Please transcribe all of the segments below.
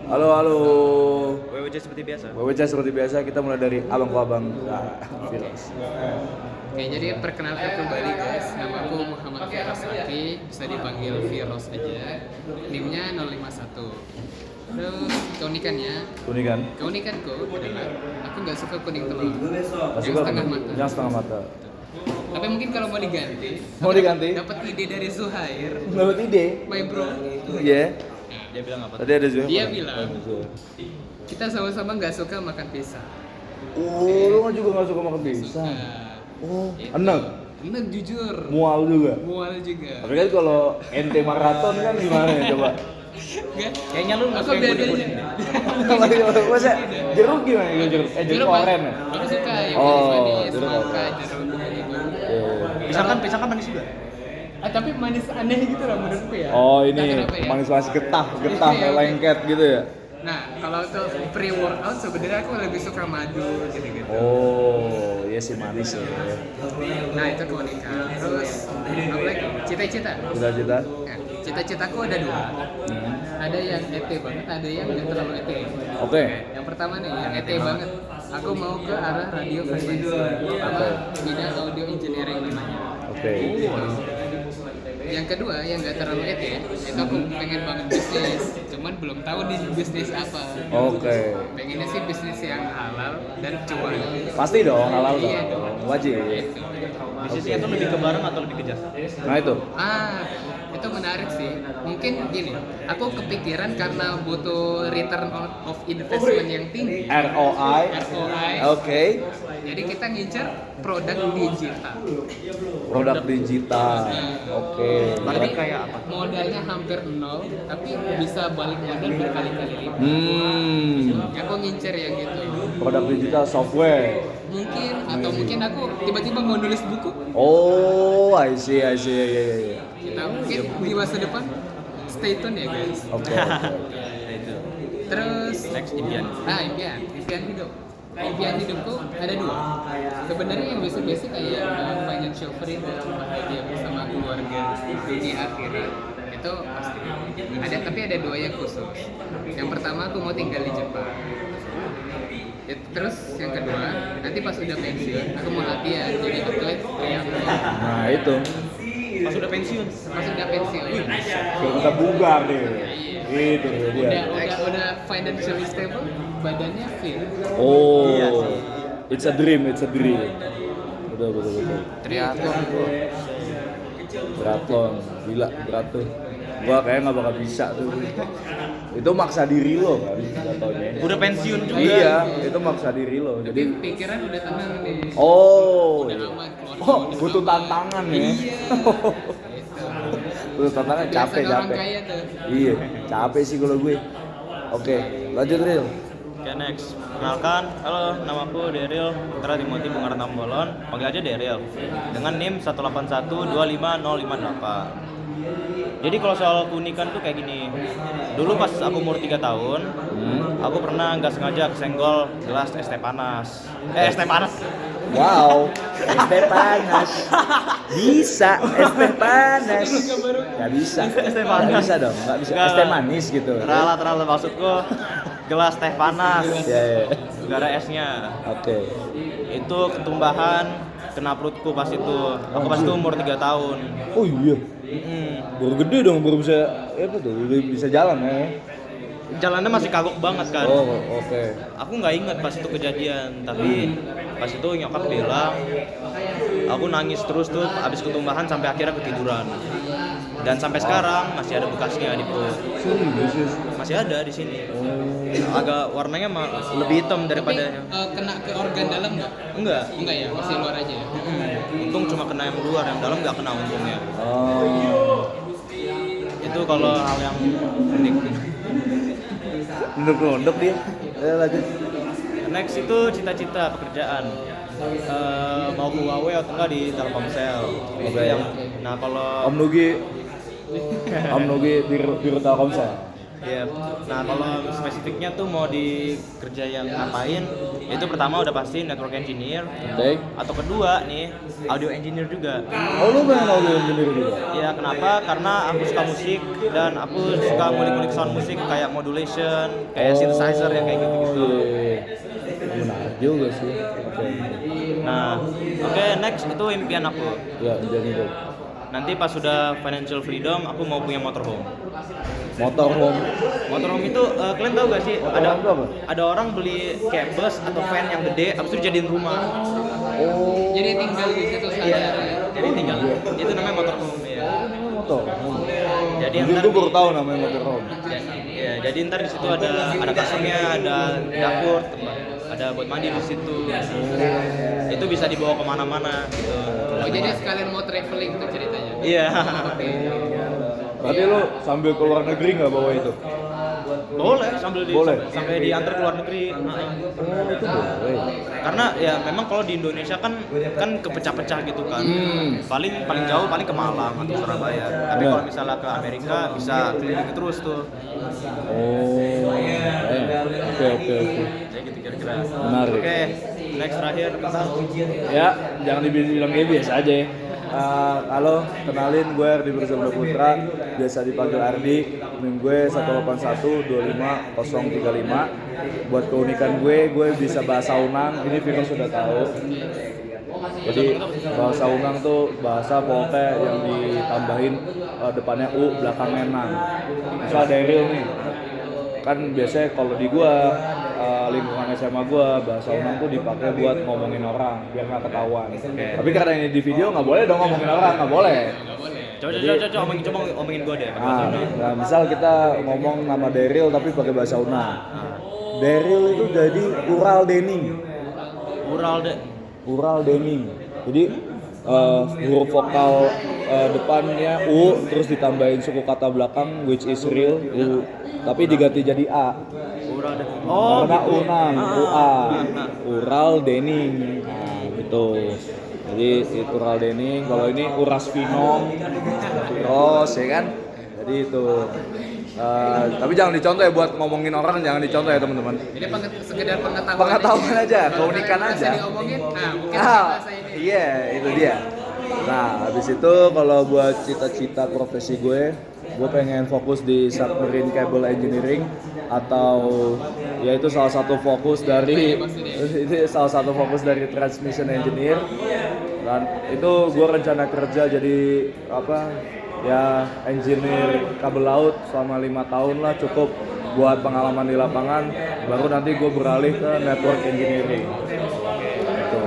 Halo, halo. WWC seperti biasa. WWC seperti biasa, kita mulai dari abang ke abang. Virus. Oke, jadi perkenalkan kembali guys, nama aku Muhammad Firas Aki, bisa dipanggil Firos aja. NIM-nya 051. Terus keunikanku adalah aku nggak suka kuning telur, yang setengah mata. Yang setengah mata. Tapi mungkin kalau mau diganti, dapat ide dari Zuhair, Dapat ide? my bro. Iya. Dia bilang apa? Tadi ada Zuhair. Dia bilang kita sama-sama nggak suka makan pisang. Oh, lu juga nggak suka makan pisang? Oh, enak. Enak jujur. Mual juga. Tapi kan kalau ente maraton kan gimana ya coba? Kayaknya lu nggak Aku suka yang bedanya. kuning-kuning. Masa jeruk gimana ya jeruk? Jeruk oren ya? Aku suka yang Oh, manis-manis, jeruk semangka, oren. jeruk. Pisang kan manis juga. Tapi manis aneh gitu lah menurutku ya. Oh, Entah ini kenapa ya. manis-manis getah, Iya, lengket gitu ya? Nah, kalau untuk pre-workout sebenarnya aku lebih suka madu gitu-gitu. Oh, iya sih manis ya. Nah, itu keunikan. Terus apa lagi? Cita-cita. Cita-cita? Nah, cita-citaku ada dua. Ada yang ET banget, ada yang nggak terlalu ET. Oke. Yang pertama nih, yang ET banget. Aku mau ke arah radio frekuensi. Pertama, bidang audio engineering namanya. Oke. Yang kedua, yang nggak terlalu ET, itu aku pengen banget bisnis. Cuman belum tahu nih bisnis apa. Oke. Pengennya sih bisnis yang halal dan cuan. Pasti dong halal Iya dong. dong. Wajib. Gitu. Bisnisnya tuh lebih ke barang atau lebih ke jasa? Nah itu. Itu menarik sih. Mungkin gini, aku kepikiran karena butuh return of investment yang tinggi. ROI. ROI. Oke. Jadi kita ngincer produk digital. Produk digital. Oke. Berarti kayak apa? Modalnya hampir nol, tapi bisa balik modal berkali-kali lipat. Aku ngincer yang gitu. Produk digital software. Mungkin atau mungkin aku tiba-tiba mau nulis buku. Oh, I see. Iya. Kita mungkin di masa depan stay tune ya guys. Oke. Itu. Terus Next impian. impian hidup. Impian hidupku ada dua. Sebenarnya yang basic kayak financial freedom, bahagia bersama keluarga di akhirat itu pasti ada. Tapi ada dua yang khusus. Yang pertama aku mau tinggal di Jepang. Terus yang kedua, nanti pas udah pensiun, aku mau latihan jadi atlet kayak aku. Nah itu. Pas udah pensiun. Pas udah pensiun. Kita bugar deh. Itu dia. Udah financially stable, badannya fit. Oh. Iya sih. It's a dream. Betul. Triathlon. Gila, berat tuh. Gua kayaknya nggak bakal bisa tuh. Itu maksa diri lo kan jatuhnya. Udah pensiun juga. Iya, itu maksa diri lo. Jadi Jadi pikiran udah tenang nih. oh. Udah Iya. aman, keluarga Oh, udah butuh aman. tantangan ya. Iya. Gitu. Butuh tantangan Biasa capek. orang kaya tuh. Iya, capek sih kalau gue. Oke, lanjut Ril. Oke, next. Kenalkan, halo, namaku Daryl Putra Timothy Bungar Tambolon, panggil aja Daryl. Dengan NIM 181250058. Jadi kalau soal keunikan tuh kayak gini. Dulu pas aku umur 3 tahun, aku pernah nggak sengaja kesenggol gelas es teh panas. Es teh panas. Wow, es teh panas. Bisa, es teh panas. Gak bisa. Es teh panas. Nggak bisa dong, nggak bisa. Es teh manis gitu. Terlalu maksudku gelas teh panas. Ya. Gak ada esnya. Oke. Itu ketumbahan kena perutku pas itu. Aku pas itu umur 3 tahun. Oh iya. Baru gede dong, baru bisa apa tuh? Udah bisa jalan ya. Jalannya masih kagok banget kan. Oh, oke. Aku nggak inget pas itu kejadian, tapi pas itu nyokap bilang aku nangis terus tuh abis ketumbahan sampai akhirnya ketiduran. Dan sampai sekarang masih ada bekasnya di perut. Masih ada di sini. Agak warnanya lebih hitam daripada Kena ke organ dalam nggak? enggak. Enggak ya, masih luar aja. Untung cuma kena yang luar, yang dalam nggak kena untungnya. Oh. Itu kalau hal yang unik. Nunduk dia. Lanjut. Next itu cita-cita pekerjaan. Mau ke Huawei atau enggak di Telkomsel. Itu yang. Nah kalau Om Nugi di Telkomsel. Iya. Nah, kalau spesifiknya tuh mau dikerja yang ngapain? Itu pertama udah pasti network engineer. Oke. Atau kedua nih, audio engineer juga. Oh, lu pengen audio engineer juga? Ya, kenapa? Karena aku suka musik dan aku suka ngulik-ngulik sound musik kayak modulation, kayak synthesizer yang kayak gitu-gitu. Iya. Menarik juga sih. Oke. Nah, oke, next itu impian aku. Ya, jadi itu. Nanti pas sudah financial freedom, aku mau punya motorhome. Motorhome. Motorhome itu kalian tahu gak sih? Motorhome itu apa? Ada orang beli kayak bus atau van yang gede, abis itu dijadiin rumah. Oh. Jadi tinggal di situ Iya. sehari-hari. Jadi tinggal. Itu namanya motorhome ya. Motorhome. Jadi Jadi ntar gue baru di- tahu namanya motorhome. Ya, jadi ntar di situ ada kasurnya, ada dapur, ada buat mandi di situ. Itu bisa dibawa kemana-mana gitu. Oh jadi sekalian mau traveling tuh ceritanya. Iya. Oke. Berarti lu sambil ke luar negeri nggak bawa itu? Boleh sambil Boleh. sampai diantar ke luar negeri. Oh, itu boleh. Karena ya memang kalau di Indonesia kan kepecah-pecah gitu kan. Paling jauh paling ke Malang atau Surabaya. Tapi Iya. kalau misalnya ke Amerika bisa keliling terus tuh. Oh. Oke. Kayak gitu kira-kira. Menarik. Oke, next terakhir tentang Ya, jangan dibilang kayak biasa aja ya. Halo, kenalin gue Ardi Berzamda Putra, biasa dipanggil Ardi. NIM gue 181250035. Buat keunikan gue bisa bahasa Unang. Ini Vino sudah tahu. Jadi bahasa Unang tuh bahasa pokoknya yang ditambahin depannya U, belakangnya nang. Misal Daryl nih, kan biasanya kalau di gua lingkungan SMA gua bahasa Unang tuh dipakai buat ngomongin orang biar nggak ketahuan. Tapi karena ini di video nggak boleh dong ngomongin orang, nggak boleh. Coba omongin gua deh. Nah, misal kita ngomong nama Daryl tapi pakai bahasa Unang. Daryl itu jadi Ural Dening. Ural Dening. Jadi huruf vokal depannya U terus ditambahin suku kata belakang which is real U, tapi diganti jadi A. Karena Unang, UA. Ural Dening. Nah, gitu. Jadi itu Ural Dening, kalau ini Uras Vino. Ros ya kan? Jadi itu tapi jangan dicontoh ya buat ngomongin orang, jangan dicontoh ya teman-teman. Ini sekedar pengetahuan. Pengetahuan aja, keunikan Kalau aja. diomongin, nah mungkin Ah, bahasa ini. iya, itu dia. Nah, habis itu kalau buat cita-cita profesi gue pengen fokus di submarine cable engineering atau ya itu salah satu fokus dari transmission engineer. Dan itu gue rencana kerja jadi ya engineer kabel laut selama 5 tahun lah, cukup buat pengalaman di lapangan, baru nanti gue beralih ke network engineering gitu.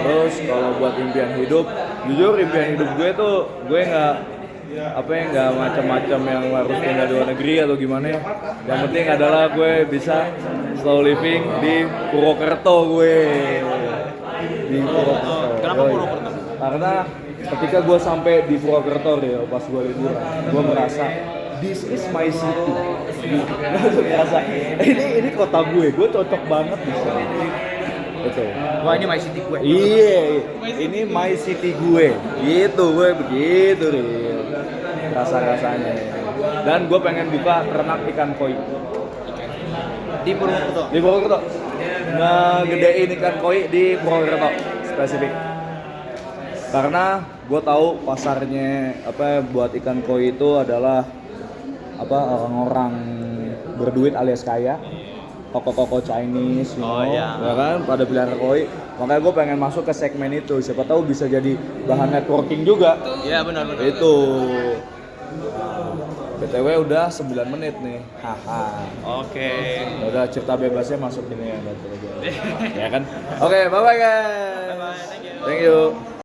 Terus kalau buat impian hidup, jujur impian hidup gue tuh gue nggak macam-macam yang harus tinggal di luar negeri atau gimana ya. Yang penting adalah gue bisa slow living di Purwokerto gue. Di Purwokerto. Kenapa Purwokerto? Karena ketika gue sampai di Purwokerto deh, pas gue liburan, gue merasa this is my city. Gue merasa ini kota gue cocok banget di sini. Betul. Wah, ini my city gue. Iya, ini my city gue. Gitu gue begitu deh. Rasa-rasanya. Dan gue pengen buka ternak ikan koi. Di Purwokerto. Di Purwokerto. Ngegedein ikan koi di Purwokerto spesifik. Karena gue tahu pasarnya buat ikan koi itu adalah orang-orang berduit alias kaya, koko Chinese, ya kan, pada pelihara koi. Makanya gue pengen masuk ke segmen itu, siapa tahu bisa jadi bahan networking juga. Iya benar. Itu. BTW udah 9 menit nih. Haha. Oke. Udah cerita bebasnya masuk ini ya, ya kan. Oke, bye bye guys. Bye, thank you. Thank you.